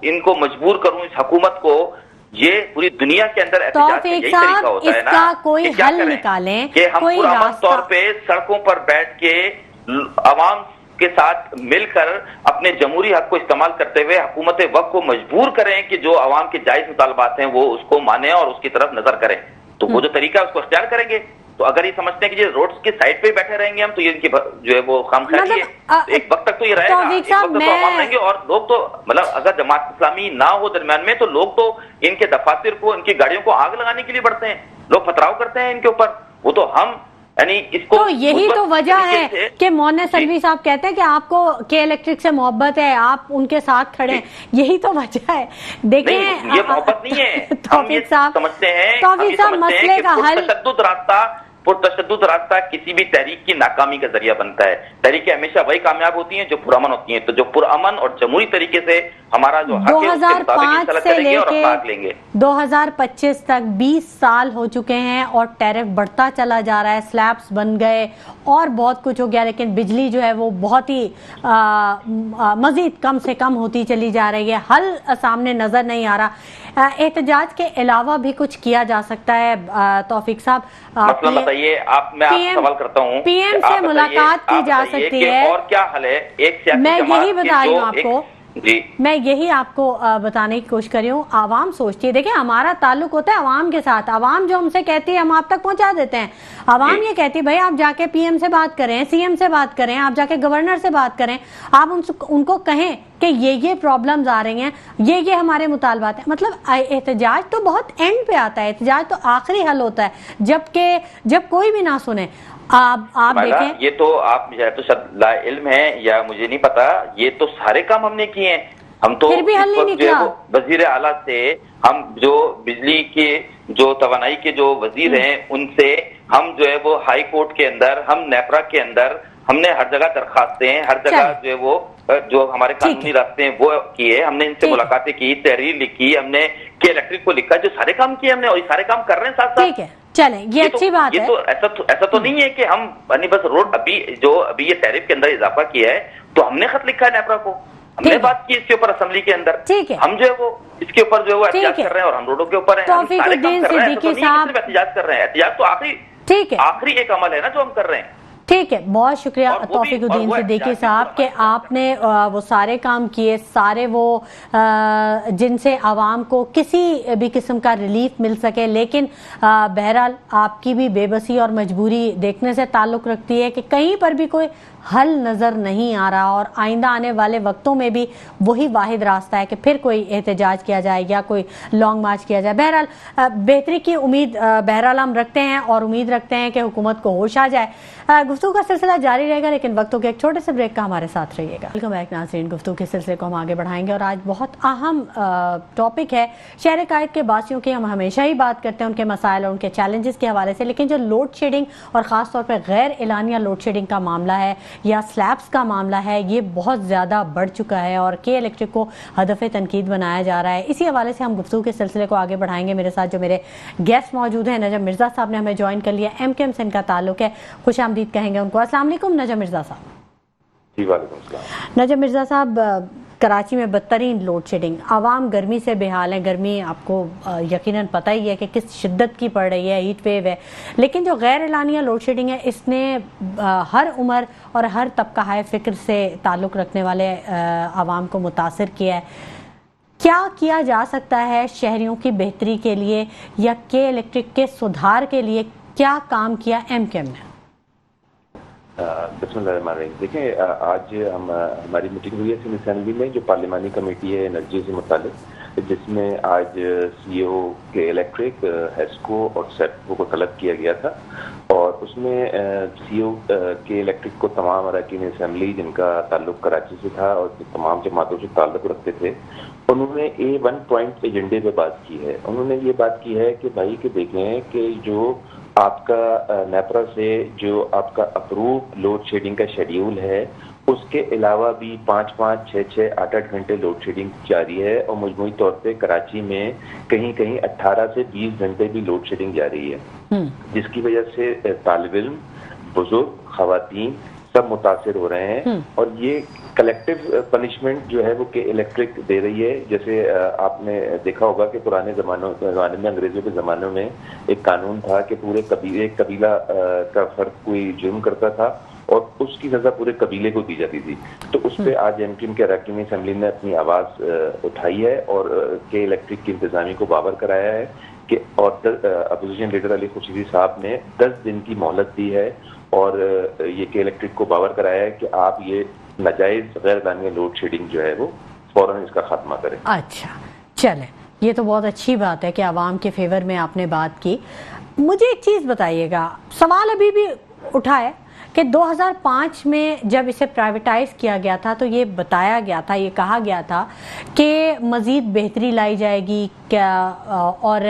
इनको मजबूर करूं, इस हुकूमत को, ये पूरी दुनिया के अंदर एहतजाज का यही तरीका होता है ना, इसका कोई हल निकालें, कि हम कोई पुरअमन तौर पे सड़कों पर बैठ के अवाम के साथ मिलकर अपने जमहूरी हक को इस्तेमाल करते हुए हुकूमत वक्त को मजबूर करें कि जो अवाम के जायज मुतालबात हैं वो उसको माने और उसकी तरफ नजर करें। तो वो जो तरीका है उसको अख्तियार करेंगे। तो अगर ये समझते हैं कि ये रोड्स के साइड पे बैठे रहेंगे हम, तो ये इनकी जो है वो खामख्याली है। एक वक्त तक तो ये रहेगा, एक वक्त तक तो अवाम रहेंगे, और लोग तो मतलब अगर जमात इस्लामी ना हो दरमियान में, तो लोग तो इनके दफातर को, इनकी गाड़ियों को आग लगाने के लिए बढ़ते हैं, लोग पथराव करते हैं इनके ऊपर। वो तो हम यानी इसको, तो यही तो वजह है कि मौना सलवी साहब कहते हैं कि आपको के इलेक्ट्रिक से मोहब्बत है, आप उनके साथ खड़े हैं, यही तो वजह है। देखिए ये मोहब्बत नहीं है, तौफीक साहब समझते हैं, तौफीक साहब मसले का हल पुरतशद्दुद रास्ता किसी भी तहरीक की नाकामी का जरिया बनता है। तहरीकें हमेशा वही कामयाब होती हैं जो पुरअमन होती हैं। तो जो पुरअमन और जमहूरी तरीके से हमारा जो हक है उसके मुताबिक से लेके 2025 तक 20 साल हो चुके हैं और टैरिफ बढ़ता चला जा रहा है, स्लैब्स बन गए और बहुत कुछ हो गया, लेकिन बिजली जो है वो बहुत ही मजीद कम से कम होती चली जा रही है। हल सामने नजर नहीं आ रहा। एहतजाज के अलावा भी कुछ किया जा सकता है तौफीक साहब? मसला बताइए आप, मैं आपसे सवाल करता हूँ। पीएम से मुलाकात की जा सकती है, और क्या हल है? एक सियासी मैं यही बता रही हूँ आपको जी, मैं यही आपको बताने की कोशिश कर रही हूँ। आवाम सोचती है, देखिए हमारा ताल्लुक होता है आवाम के साथ, आवाम जो हमसे कहती है हम आप तक पहुंचा देते हैं। आवाम ये कहती है भाई आप जाके पीएम से बात करें, सीएम से बात करें, आप जाके गवर्नर से बात करें, आप उनको कहें कि ये प्रॉब्लम्स आ रही हैं, ये हमारे मुतालबात है। मतलब एहतजाज तो बहुत एंड पे आता है, एहतजाज तो आखिरी हल होता है, जब कोई भी ना सुने। आप देखें, ये तो आप तो शायद ला इल्म है या मुझे नहीं पता, ये तो सारे काम हमने किए हैं। हम तो फिर भी हल नहीं निकला। वजीर आला से हम जो बिजली के जो तवानाई के जो वजीर हैं उनसे हम जो है वो हाई कोर्ट के अंदर, हम नेपरा के अंदर, हमने हर जगह दरखास्तें, हर जगह जो है वो जो हमारे कानूनी रास्ते हैं वो किए, हमने इनसे मुलाकातें की, तहरीर लिखी, हमने के इलेक्ट्रिक को लिखा, जो सारे काम किए हमने और ये सारे काम कर रहे हैं साथ साथ। चले ये अच्छी बात है। तो ऐसा तो नहीं है कि हम बस रोड अभी ये टैरिफ के अंदर इजाफा किया है तो हमने खत लिखा है नेपरा को, हमने बात की इसके ऊपर असेंबली के अंदर, ठीक है, हम जो है वो इसके ऊपर जो है वो एहतियात कर रहे हैं और हम रोडों के ऊपर हैं, हम सारे काम कर रहे हैं, तो एहतियात कर रहे हैं। एहतियात तो आखिरी एक अमल है ना जो हम कर रहे हैं। ठीक है, बहुत शुक्रिया तौफीकुद्दीन सिद्दीकी साहब कि आपने वो सारे काम किए, सारे वो जिनसे आवाम को किसी भी किस्म का रिलीफ मिल सके। लेकिन बहरहाल आपकी भी बेबसी और मजबूरी देखने से ताल्लुक़ रखती है कि कहीं पर भी कोई हल नज़र नहीं आ रहा और आइंदा आने वाले वक्तों में भी वही वाहिद रास्ता है कि फिर कोई एहतजाज किया जाए या कोई लॉन्ग मार्च किया जाए। बहरहाल बेहतरी की उम्मीद बहरहाल हम रखते हैं और उम्मीद रखते हैं कि हुकूमत को होश आ जाए। गुफ्तगू का सिलसिला जारी रहेगा, लेकिन वक्तों के एक छोटे से ब्रेक का हमारे साथ रहिएगा। वेलकम बैक नाज़रीन, गुफ्तगू के सिलसिले को हम आगे बढ़ाएंगे और आज बहुत अहम टॉपिक है शहर कायद के बासियों की। हम हमेशा ही बात करते हैं उनके मसाइल और उनके चैलेंजेस के हवाले से, लेकिन जो लोड शेडिंग और ख़ास तौर पर गैर एलानिया लोड शेडिंग का मामला है या स्लैब्स का मामला है, ये बहुत ज़्यादा बढ़ चुका है और के इलेक्ट्रिक को हदफ तनकीद बनाया जा रहा है। इसी हवाले से हम गुफ्तगू के सिलसिले को आगे बढ़ाएंगे। मेरे साथ जो मेरे गेस्ट मौजूद हैं, नजम मिर्ज़ा साहब ने हमें ज्वाइन कर लिया, MKM से इनका ताल्लुक है, खुश आमदीद कहेंगे उनको। अस्सलाम वालेकुम नजम मिर्ज़ा साहब। जी वालेकुम अस्सलाम। नजम मिर्ज़ा साहब, कराची में बदतरीन लोड शेडिंग, आवाम गर्मी से बेहाल है। गर्मी आपको यकीनन पता ही है कि किस शिद्दत की पड़ रही है, हीट वेव है। लेकिन जो गैर एलानिया लोड शेडिंग है, इसने हर उम्र और हर तबका हाय फिक्र से ताल्लुक़ रखने वाले आवाम को मुतासिर किया है। क्या किया जा सकता है शहरियों की बेहतरी के लिए या के इलेक्ट्रिक के सुधार के लिए, क्या काम किया MKM ने? बिस्मिल्लाहिर्रहमानिर्रहीम। देखिए, आज हमारी मीटिंग हुई है सिंध असेंबली में, जो पार्लिमानी कमेटी है एनर्जी से मुतालिक, जिसमें आज CEO के इलेक्ट्रिक, हेस्को और सेटको को तलब किया गया था। और उसमें CEO के इलेक्ट्रिक को तमाम अरकान असेंबली जिनका ताल्लुक कराची से था और तमाम जमातों से ताल्लुक रखते थे, उन्होंने A1 पॉइंट एजेंडे पे बात की है। उन्होंने ये बात की है कि भाई कि देखें कि जो आपका नेपरा से जो आपका अप्रूव लोड शेडिंग का शेड्यूल है اس کے علاوہ بھی 5-5, 6-6, 8-8 گھنٹے لوڈ شیڈنگ جاری ہے اور مجموعی طور پہ کراچی میں کہیں کہیں 18 سے 20 گھنٹے بھی لوڈ شیڈنگ جاری ہے، جس کی وجہ سے طالب علم، بزرگ، خواتین سب متاثر ہو رہے ہیں. اور یہ کلیکٹیو پنشمنٹ جو ہے وہ کہ الیکٹرک دے رہی ہے. جیسے آپ نے دیکھا ہوگا کہ پرانے زمانے میں، انگریزوں کے زمانوں میں ایک قانون تھا کہ پورے قبیلہ کا فرد کوئی جرم کرتا تھا اور اس کی سزا پورے قبیلے کو دی جاتی تھی. تو اس پہ آج ایم کیو ایم کے اراکین اسمبلی نے اپنی آواز اٹھائی ہے اور کے الیکٹرک کی انتظامیہ کو باور کرایا ہے کہ اور اپوزیشن لیڈر علی خورشیدی صاحب نے 10 دن کی مہلت دی ہے اور یہ کہ الیکٹرک کو باور کرایا ہے کہ آپ یہ ناجائز غیر اعلانیہ لوڈ شیڈنگ جو ہے وہ فوراً اس کا خاتمہ کریں. اچھا چلیں، یہ تو بہت اچھی بات ہے کہ عوام کے فیور میں آپ نے بات کی. مجھے ایک چیز بتائیے گا، سوال ابھی بھی اٹھا ہے کہ 2005 میں جب اسے پرائیویٹائز کیا گیا تھا تو یہ بتایا گیا تھا، یہ کہا گیا تھا کہ مزید بہتری لائی جائے گی اور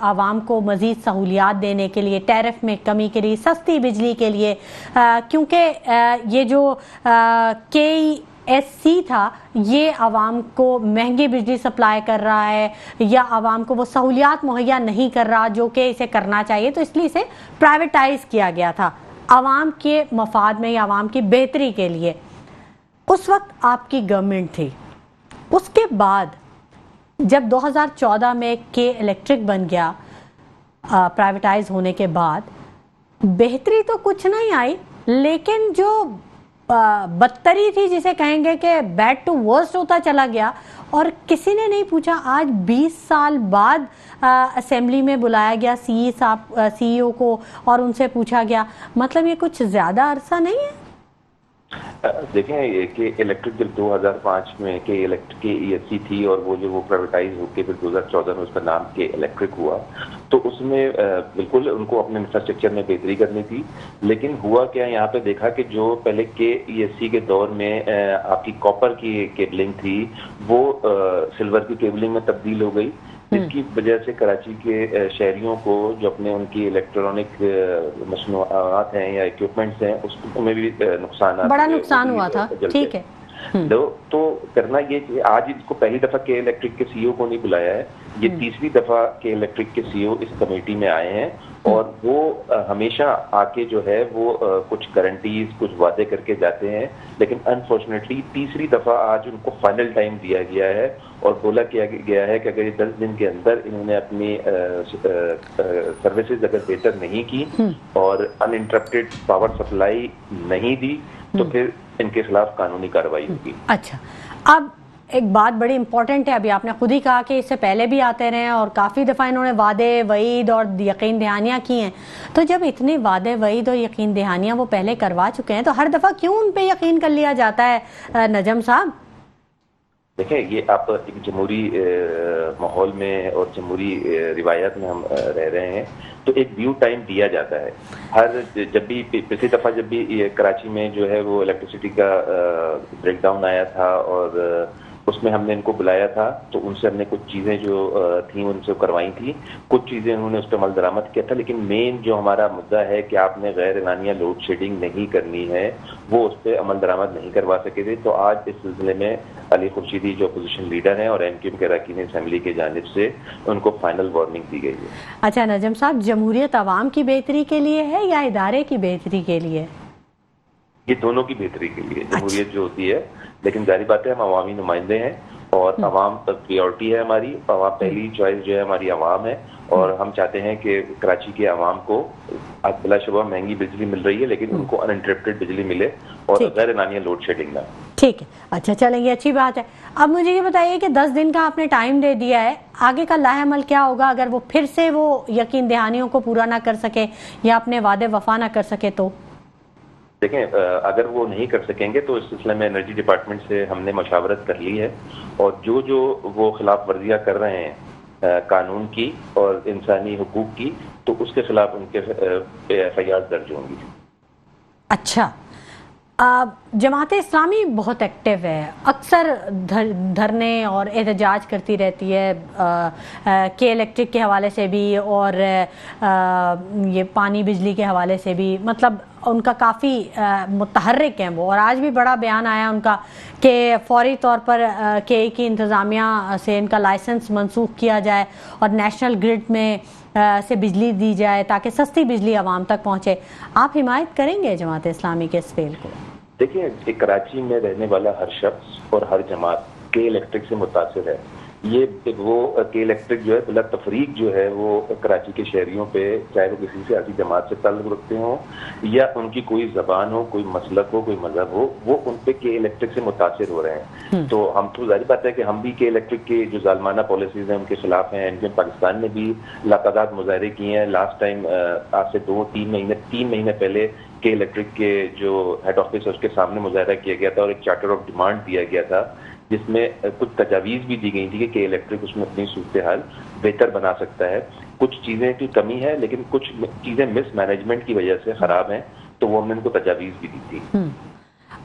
عوام کو مزید سہولیات دینے کے لیے، ٹیرف میں کمی کے لیے، سستی بجلی کے لیے، کیونکہ یہ جو KESC تھا یہ عوام کو مہنگی بجلی سپلائی کر رہا ہے یا عوام کو وہ سہولیات مہیا نہیں کر رہا جو کہ اسے کرنا چاہیے، تو اس لیے اسے پرائیویٹائز کیا گیا تھا عوام کے مفاد میں یا عوام کی بہتری کے لیے. اس وقت آپ کی گورنمنٹ تھی. اس کے بعد جب 2014 میں کے الیکٹرک بن گیا پرائیویٹائز ہونے کے بعد، بہتری تو کچھ نہیں آئی، لیکن جو بدتری تھی جسے کہیں گے کہ بیڈ ٹو ورسٹ ہوتا چلا گیا. اور کسی نے نہیں پوچھا. آج 20 سال بعد اسمبلی میں بلایا گیا سی او کو اور ان سے پوچھا گیا، مطلب یہ کچھ زیادہ عرصہ نہیں ہے؟ دیکھیں کہ الیکٹرک جب 2005 میں کہ ESC تھی اور وہ پرائیویٹائز ہو کے پھر 2014 میں اس کا نام کہ الیکٹرک ہوا، تو اس میں بالکل ان کو اپنے انفراسٹرکچر میں بہتری کرنی تھی. لیکن ہوا کیا، یہاں پہ دیکھا کہ جو پہلے ESC کے دور میں آپ کی کاپر کی کیبلنگ تھی وہ سلور کی کیبلنگ میں تبدیل ہو گئی، جس کی وجہ سے کراچی کے شہریوں کو جو اپنے ان کی الیکٹرانک مصنوعات ہیں یا اکوپمنٹس ہیں اس میں بھی بڑا نقصان ہوا تھا. ٹھیک ہے، تو کرنا یہ کہ آج اس کو پہلی دفعہ کے الیکٹرک کے CEO کو نہیں بلایا ہے، یہ تیسری دفعہ کے الیکٹرک کے CEO اس کمیٹی میں آئے ہیں اور وہ ہمیشہ آ کے جو ہے وہ کچھ گارنٹیز، کچھ وعدے کر کے جاتے ہیں. لیکن انفارچونیٹلی تیسری دفعہ آج ان کو فائنل ٹائم دیا گیا ہے اور بولا کیا گیا ہے کہ اگر یہ 10 دن کے اندر انہوں نے اپنی سروسز اگر بہتر نہیں کی اور ان انٹرپٹیڈ پاور سپلائی نہیں دی تو پھر ان کے خلاف قانونی کارروائی ہوگی. اچھا، اب ایک بات بڑی امپورٹنٹ ہے، ابھی آپ نے خود ہی کہا کہ اس سے پہلے بھی آتے رہے ہیں اور کافی دفعہ انہوں نے وعدے، وعید اور یقین دہانیاں کی ہیں. تو جب اتنے وعدے، وعید اور یقین دہانیاں وہ پہلے کروا چکے ہیں تو ہر دفعہ کیوں ان پہ یقین کر لیا جاتا ہے نجم صاحب؟ دیکھیں، یہ آپ ایک جمہوری ماحول میں اور جمہوری روایات میں ہم رہ رہے ہیں تو ایک ڈیو ٹائم دیا جاتا ہے. جب بھی پچھلی دفعہ جب بھی کراچی میں جو ہے وہ الیکٹریسٹی کا بریک ڈاؤن آیا تھا اور اس میں ہم نے ان کو بلایا تھا تو ان سے ہم نے کچھ چیزیں جو تھیں ان سے کروائی تھیں، کچھ چیزیں انہوں نے اس پہ عمل درآمد کیا تھا. لیکن مین جو ہمارا مدعا ہے کہ آپ نے غیر اعلانیہ لوڈ شیڈنگ نہیں کرنی ہے، وہ اس پہ عمل درآمد نہیں کروا سکے تھے. تو آج اس سلسلے میں علی خورشیدی جو اپوزیشن لیڈر ہیں اور ایم کیو ایم کے اراکین اسمبلی کی جانب سے ان کو فائنل وارننگ دی گئی ہے. اچھا نجم صاحب، جمہوریت عوام کی بہتری کے لیے ہے یا ادارے کی بہتری کے لیے؟ یہ دونوں کی بہتری کے لیے. جمہوریت جو ہوتی ہے، لیکن ظاہری بات ہے ہم عوامی نمائندے ہیں اور عوام پریورٹی ہے ہماری، عوام پہلی چوائس جو ہے ہماری عوام ہے اور ہم چاہتے ہیں کہ کراچی کے عوام کو بلا شبہ مہنگی بجلی مل رہی ہے لیکن ان کو ان انٹرپٹیڈ بجلی ملے اور غیر اعلانیہ لوڈ شیڈنگ نہ. ٹھیک ہے، اچھا چلیں گے، اچھی بات ہے. اب مجھے یہ بتائیے کہ 10 دن کا آپ نے ٹائم دے دیا ہے، آگے کا لاہ عمل کیا ہوگا اگر وہ پھر سے وہ یقین دہانیوں کو پورا نہ کر سکے یا اپنے وعدے وفا نہ کر سکے تو؟ دیکھیں، اگر وہ نہیں کر سکیں گے تو اس سلسلے میں انرجی ڈپارٹمنٹ سے ہم نے مشاورت کر لی ہے اور جو وہ خلاف ورزیاں کر رہے ہیں قانون کی اور انسانی حقوق کی تو اس کے خلاف ان کے FIR درج ہوں گی. اچھا، جماعت اسلامی بہت ایکٹیو ہے، اکثر دھرنے اور احتجاج کرتی رہتی ہے کہ الیکٹرک کے حوالے سے بھی اور یہ پانی بجلی کے حوالے سے بھی، مطلب ان کا کافی متحرک ہیں وہ، اور آج بھی بڑا بیان آیا ان کا کہ فوری طور پر کے ای کی انتظامیہ سے ان کا لائسنس منسوخ کیا جائے اور نیشنل گرڈ میں سے بجلی دی جائے تاکہ سستی بجلی عوام تک پہنچے. آپ حمایت کریں گے جماعت اسلامی کے اس فعل کو؟ دیکھیں، کراچی میں رہنے والا ہر شخص اور ہر جماعت کے الیکٹرک سے متاثر ہے. یہ وہ کے الیکٹرک جو ہے بلا تفریق جو ہے وہ کراچی کے شہریوں پہ، چاہے وہ کسی سیاسی جماعت سے تعلق رکھتے ہوں یا ان کی کوئی زبان ہو، کوئی مسلک ہو، کوئی مذہب ہو، وہ ان پہ کے الیکٹرک سے متاثر ہو رہے ہیں. تو ہم تو ظاہر بات ہے کہ ہم بھی کے الیکٹرک کے جو ظالمانہ پالیسیز ہیں ان کے خلاف ہیں. ان کے پاکستان نے بھی لاتعداد مظاہرے کیے ہیں. لاسٹ ٹائم آج سے 3 مہینے پہلے کے الیکٹرک کے جو ہیڈ آفس ہے اس کے سامنے مظاہرہ کیا گیا تھا اور ایک چارٹر آف ڈیمانڈ دیا گیا تھا جس میں کچھ تجاویز بھی دی گئی تھی کہ الیکٹرک اس میں اپنی صورتحال بہتر بنا سکتا ہے. کچھ چیزیں کی کمی ہے لیکن کچھ چیزیں مس مینجمنٹ کی وجہ سے خراب ہیں، تو وہ ہم نے ان کو تجاویز بھی دی تھی.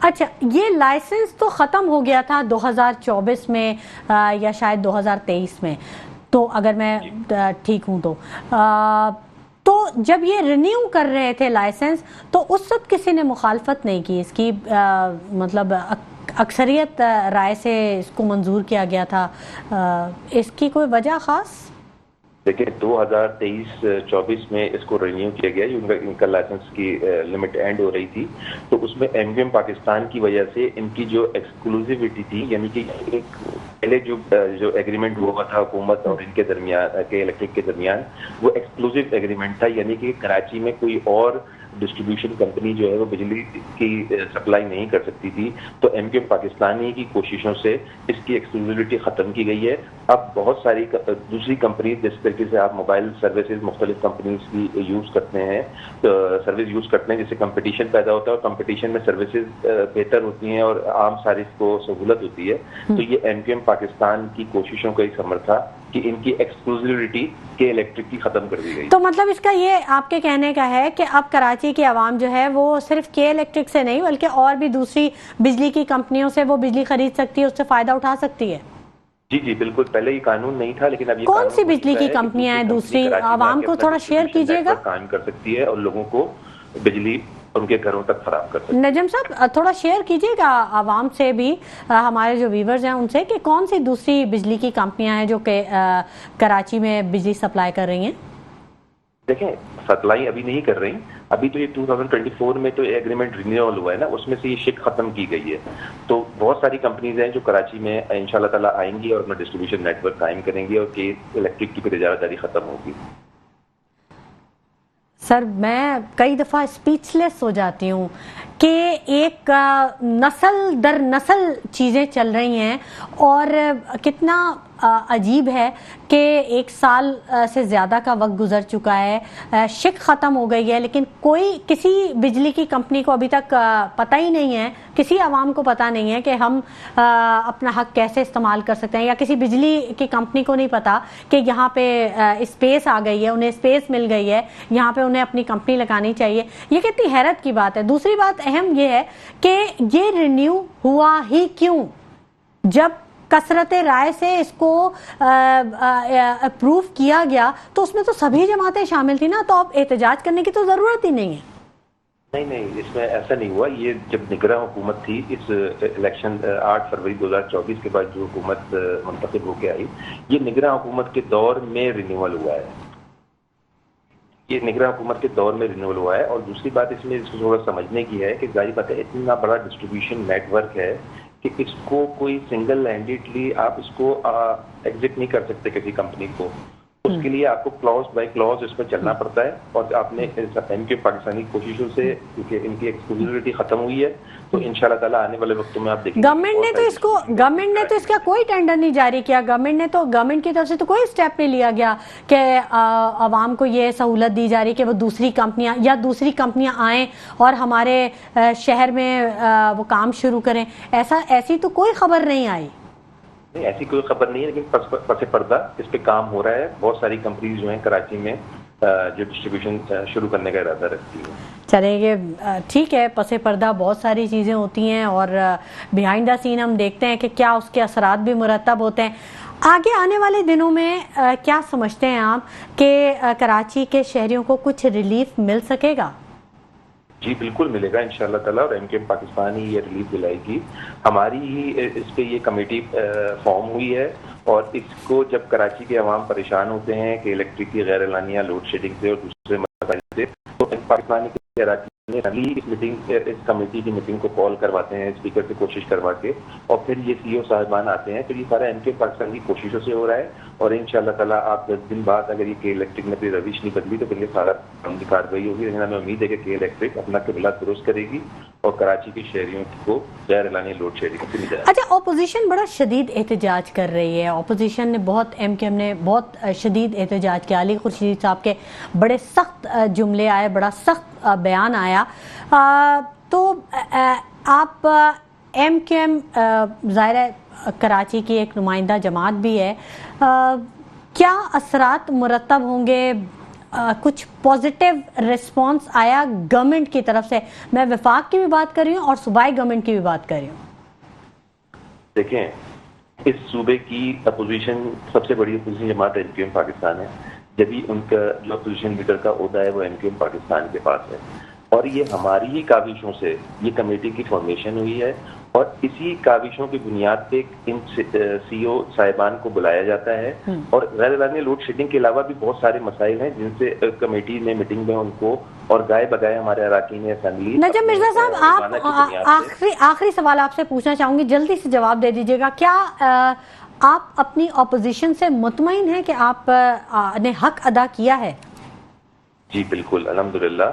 اچھا، یہ لائسنس تو ختم ہو گیا تھا 2024 میں یا شاید 2023 میں، تو اگر میں ٹھیک ہوں تو جب یہ رینیو کر رہے تھے لائسنس تو اس وقت کسی نے مخالفت نہیں کی اس کی، مطلب اکثریت رائے سے اس کو منظور کیا گیا تھا. اس کی کوئی وجہ خاص؟ دیکھیں، 2023-24 میں اس کو رینیو کیا گیا، ان کا لائسنس کی لمٹ اینڈ ہو رہی تھی، تو اس میں ایم کیو ایم پاکستان کی وجہ سے ان کی جو ایکسکلوزیوٹی تھی، یعنی کہ ایک پہلے جو ایگریمنٹ ہوا تھا حکومت اور ان کے درمیان کے الیکٹرک کے درمیان، وہ ایکسکلوزیو ایگریمنٹ تھا، یعنی کہ کراچی میں کوئی اور ڈسٹریبیوشن کمپنی جو ہے وہ بجلی کی سپلائی نہیں کر سکتی تھی. تو ایم کیو ایم پاکستانی کی کوششوں سے اس کی ایکسکلوزیوٹی ختم کی گئی ہے. اب بہت ساری دوسری کمپنیز جس طریقے سے آپ موبائل سروسز مختلف کمپنیز کی یوز کرتے ہیں، سروس یوز کرتے ہیں، جس سے کمپٹیشن پیدا ہوتا ہے اور کمپٹیشن میں سروسز بہتر ہوتی ہیں اور عام صارف کو سہولت ہوتی ہے. تو یہ ایم کیو ایم پاکستان کی کوششوں کا ایک ثمر تھا کہ ان کی ایکسکلوزیوٹی کے الیکٹرک کی ختم کر دی گئی. تو مطلب اس کا یہ آپ کے کہنے کا ہے کہ اب کراچی کی عوام جو ہے وہ صرف کے الیکٹرک سے نہیں بلکہ اور بھی دوسری بجلی کی کمپنیوں سے وہ بجلی خرید سکتی ہے، اس سے فائدہ اٹھا سکتی ہے؟ جی بالکل. پہلے یہ قانون نہیں تھا لیکن اب یہ کون سی بجلی کی کمپنیاں ہیں دوسری؟ عوام کو تھوڑا شیئر کیجیے گا. قائم کر سکتی ہے اور لوگوں کو بجلی ان کے گھروں تک فراہم کر سکتے ہیں. نجم صاحب تھوڑا شیئر کیجیے گا عوام سے بھی، ہمارے جو ویورز ہیں ان سے، کہ کون سی دوسری بجلی کی کمپنیاں ہیں جو کہ کراچی میں بجلی سپلائی کر رہی ہیں؟ دیکھیں، سپلائی ابھی نہیں کر رہی. ابھی تو یہ 2024 میں تو ایگریمنٹ رینیول ہوا ہے نا، اس میں سے یہ شک ختم کی گئی ہے. تو بہت ساری کمپنیز ہیں جو کراچی میں انشاءاللہ تعالیٰ آئیں گی اور اپنا ڈسٹریبیوشن نیٹ ورک قائم کریں گی اور کہ الیکٹرک کی پھر اجارہ داری ختم ہوگی. سر میں کئی دفعہ اسپیچ لیس ہو جاتی ہوں کہ ایک نسل در نسل چیزیں چل رہی ہیں اور کتنا عجیب ہے کہ 1 سال سے زیادہ کا وقت گزر چکا ہے، شک ختم ہو گئی ہے، لیکن کسی بجلی کی کمپنی کو ابھی تک پتہ ہی نہیں ہے، کسی عوام کو پتہ نہیں ہے کہ ہم اپنا حق کیسے استعمال کر سکتے ہیں، یا کسی بجلی کی کمپنی کو نہیں پتہ کہ یہاں پہ اسپیس آ گئی ہے، انہیں اسپیس مل گئی ہے، یہاں پہ انہیں اپنی کمپنی لگانی چاہیے. یہ کتنی حیرت کی بات ہے. دوسری بات اہم یہ ہے کہ یہ رینیو ہوا ہی کیوں؟ جب کثرت رائے سے اس کو اپروو کیا گیا تو اس میں تو سبھی جماعتیں شامل تھی نا، تو اب احتجاج کرنے کی تو ضرورت ہی نہیں ہے. نہیں، اس میں ایسا نہیں ہوا. یہ جب نگراں حکومت تھی، اس الیکشن 8 فروری 2024 کے بعد جو حکومت منتخب ہو کے آئی، یہ نگراں حکومت کے دور میں رینیول ہوا ہے. یہ نگراں حکومت کے دور میں رینیول ہوا ہے. اور دوسری بات اس میں تھوڑا سمجھنے کی ہے کہ ظاہر بات ہے اتنا بڑا ڈسٹریبیوشن نیٹ ورک ہے کہ اس کو کوئی سنگل ہینڈیڈلی آپ اس کو ایگزٹ نہیں کر سکتے کسی کمپنی کو. اس کے لیے آپ کو کلوز بائی کلوز اس میں چلنا پڑتا ہے. اور آپ نے ان کے پاکستانی کوششوں سے کیونکہ ان کی ایکسکلوزیوٹی ختم ہوئی ہے تو انشاءاللہ تعالیٰ آنے والے وقتوں میں آپ دیکھیں گے. گورنمنٹ نے تو اس کا کوئی ٹینڈر نہیں جاری کیا. گورنمنٹ کی طرف سے تو کوئی اسٹیپ نہیں لیا گیا کہ عوام کو یہ سہولت دی جا رہی کہ وہ دوسری کمپنیاں آئیں اور ہمارے شہر میں وہ کام شروع کریں. ایسی تو کوئی خبر نہیں آئی. نہیں، ایسی کوئی خبر نہیں ہے، لیکن پس پردہ اس پہ کام ہو رہا ہے. بہت ساری کمپنیز جو ہیں کراچی میں جو ڈسٹریبیوشن شروع کرنے کا ارادہ رکھتی ہیں. چلیں یہ ٹھیک ہے، پس پردہ بہت ساری چیزیں ہوتی ہیں اور بیہائنڈ دا سین ہم دیکھتے ہیں کہ کیا اس کے اثرات بھی مرتب ہوتے ہیں. آگے آنے والے دنوں میں کیا سمجھتے ہیں آپ کہ کراچی کے شہریوں کو کچھ ریلیف مل سکے گا؟ جی بالکل ملے گا انشاءاللہ تعالیٰ، اور MKM پاکستان ہی یہ ریلیف دلائے گی. ہماری ہی اس پہ یہ کمیٹی فارم ہوئی ہے، اور اس کو جب کراچی کے عوام پریشان ہوتے ہیں کہ الیکٹرک کی غیر اعلانیہ لوڈ شیڈنگ سے اور دوسرے مسائل سے، تو پاکستانی کے اراکین اس کمیٹی کی میٹنگ کو کال کرواتے ہیں اسپیکر سے کوشش کروا کے، اور پھر یہ CEO صاحبان آتے ہیں. پھر یہ سارا MKM پاکستان کی کوششوں سے ہو رہا ہے، اور انشاءاللہ تعالیٰ آپ 10 دن بعد اگر یہ کے الیکٹرک میں کوئی روش نہیں بدلی تو پھر یہ سارا قانونی کارروائی ہوگی. لیکن ہمیں امید ہے کہ کے الیکٹرک اپنا قبلہ درست کرے گی اور کراچی کے شہریوں کو غیر اعلانیہ لوڈ شیڈنگ سے نجات. اچھا، اپوزیشن بڑا شدید احتجاج کر رہی ہے، اپوزیشن نے MKM نے بہت شدید احتجاج کیا. علی خورشید صاحب کے بڑے سخت جملے آئے، بڑا سخت بیان آیا. تو آپ MKM ظاہر ہے کراچی کی ایک نمائندہ جماعت بھی ہے، کیا اثرات مرتب ہوں گے؟ کچھ پازیٹیو رسپانس آیا گورنمنٹ کی طرف سے؟ میں وفاق کی بھی بات کر رہی ہوں اور صوبائی گورنمنٹ کی بھی بات کر رہی ہوں. دیکھیں، اس صوبے کی اپوزیشن سب سے بڑی اپوزیشن جماعت MKM پاکستان ہے. جبھی ان کا جو اپوزیشن لیڈر کا عہدہ ہے وہ MKM پاکستان کے پاس ہے، اور یہ ہماری ہی کاوشوں سے یہ کمیٹی کی فارمیشن ہوئی ہے، اور اسی کاوشوں کی بنیاد پہ ان CEO صاحبان کو بلایا جاتا ہے. اور غیر اعلانیہ لوڈ شیڈنگ کے علاوہ بھی بہت سارے مسائل ہیں جن سے کمیٹی نے میٹنگ میں ان کو اور گائے بگائے ہمارے اراکین اسمبلی. نجم مرزا صاحب، آپ آخری سوال آپ سے پوچھنا چاہوں گی، جلدی سے جواب دے دیجیے گا. کیا آپ اپنی اپوزیشن سے مطمئن ہیں کہ آپ نے حق ادا کیا ہے؟ جی بالکل، الحمدللہ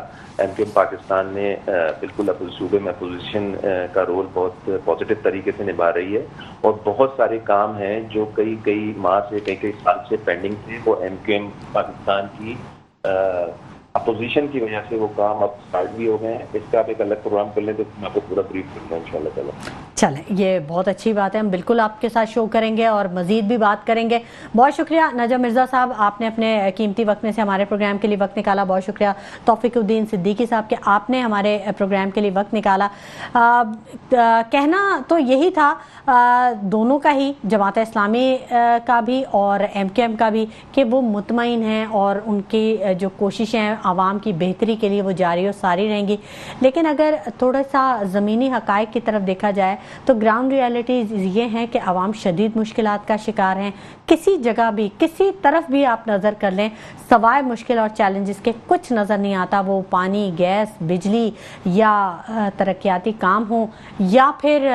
MKM پاکستان نے بالکل صوبے میں اپوزیشن کا رول بہت پازیٹیو طریقے سے نبھا رہی ہے، اور بہت سارے کام ہیں جو کئی ماہ سے کئی سال سے پینڈنگ تھے، وہ MKM پاکستان کی اپوزیشن کی وجہ سے وہ کام اب سٹارٹ بھی ہو گئے ہیں. اس کا آپ ایک الگ پروگرام کر لیں تو میں آپ کو پورا بریف کروں گا انشاءاللہ تعالیٰ. چلیں، یہ بہت اچھی بات ہے، ہم بالکل آپ کے ساتھ شو کریں گے اور مزید بھی بات کریں گے. بہت شکریہ نجم مرزا صاحب، آپ نے اپنے قیمتی وقت میں سے ہمارے پروگرام کے لیے وقت نکالا. بہت شکریہ توفیق الدین صدیقی صاحب کہ آپ نے ہمارے پروگرام کے لیے وقت نکالا. کہنا تو یہی تھا دونوں کا ہی، جماعت اسلامی کا بھی اور MKM کا بھی، کہ وہ مطمئن ہیں اور ان کی جو کوششیں ہیں عوام کی بہتری کے لیے وہ جاری و ساری رہیں گی. لیکن اگر تھوڑا سا زمینی حقائق کی طرف دیکھا جائے تو گراؤنڈ ریالٹیز یہ ہیں کہ عوام شدید مشکلات کا شکار ہیں. کسی جگہ بھی کسی طرف بھی آپ نظر کر لیں، سوائے مشکل اور چیلنجز کے کچھ نظر نہیں آتا. وہ پانی، گیس، بجلی یا ترقیاتی کام ہوں، یا پھر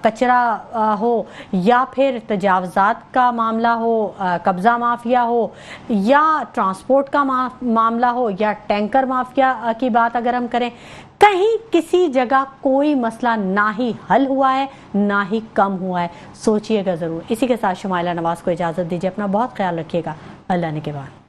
کچرا ہو، یا پھر تجاوزات کا معاملہ ہو، قبضہ مافیا ہو، یا ٹرانسپورٹ کا معاملہ ہو، یا ٹینکر مافیا کی بات اگر ہم کریں، کہیں کسی جگہ کوئی مسئلہ نہ ہی حل ہوا ہے نہ ہی کم ہوا ہے. سوچئے گا ضرور. اسی کے ساتھ شمائلہ نواز کو اجازت دیجیے. اپنا بہت خیال رکھیے گا. اللہ نے کے بعد.